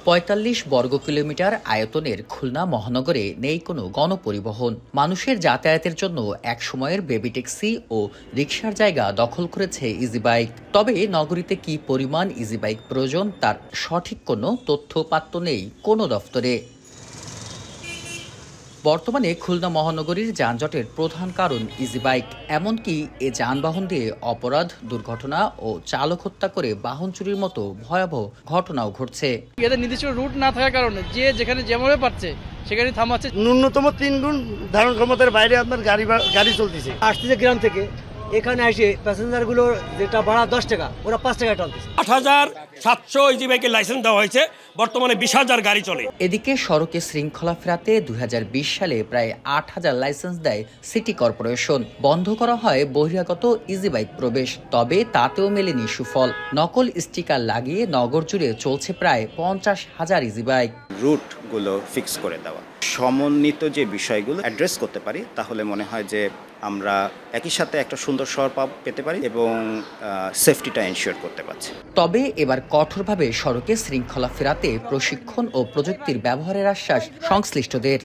৪৫ বর্গ কিলোমিটার আয়তনের খুলনা মহানগরে নেই কোনো গণপরিবহন। মানুষের যাতায়াতের জন্য এক সময়ের বেবি ট্যাক্সি ও রিকশার জায়গা দখল করেছে ইজি বাইক। তবে নগরীতে কি পরিমাণ ইজি বাইক প্রয়োজন তার সঠিক কোনো তথ্যপাত্র নেই কোনো দফতরে। বর্তমানে খুলনা মহানগরীর যানজটের প্রধান কারণ ইজি বাইক। এমনকি এ যানবাহন দিয়ে অপরাধ, দুর্ঘটনা ও চালক হত্যা করে বাহন চুরির মতো ভয়াবহ ঘটনাও ঘটছে। এদের নির্দিষ্ট রুট না থাকার কারণে যে যেখানে যেভাবে পারছে সেখানে থামাচ্ছে। ন্যূনতম 3 গুণ ধারণ ক্ষমতার বাইরে আপনার গাড়ি চলতেছে। আসতেছে গ্রাম থেকে, এখানে এসে প্যাসেঞ্জারগুলোর যেটা ভাড়া 10 টাকা, ওরা 5 টাকা টানতেছে। ৮৭০০ ইজি বাইকের লাইসেন্স দেওয়া হয়েছে, বর্তমানে ২০,০০০ গাড়ি চলে। এদিকে সড়কে শৃঙ্খলা ফেরাতে ২০২০ সালে প্রায় ৮,০০০ লাইসেন্স দেয় সিটি কর্পোরেশন। বন্ধ করা হয় বহিরাগত ইজি বাইক প্রবেশ, তবে তাতেও মেলেনি সুফল। নকল স্টিকার লাগিয়ে নগর জুড়ে চলছে প্রায় ৫০,০০০ ইজি বাইক। রুটগুলো ফিক্স করে দেওয়া, সমন্বিত যে বিষয়গুলো অ্যাড্রেস করতে পারি, তাহলে মনে হয় যে আমরা একই সাথে একটা সুন্দর শহর পেতে পারি এবং সেফটিটা এনশিওর করতে পারছি। তবে এবার কঠোরভাবে সড়কে শৃঙ্খলা ফেরাতে প্রশিক্ষণ ও প্রযুক্তির ব্যবহারের আশ্বাস সংশ্লিষ্টদের।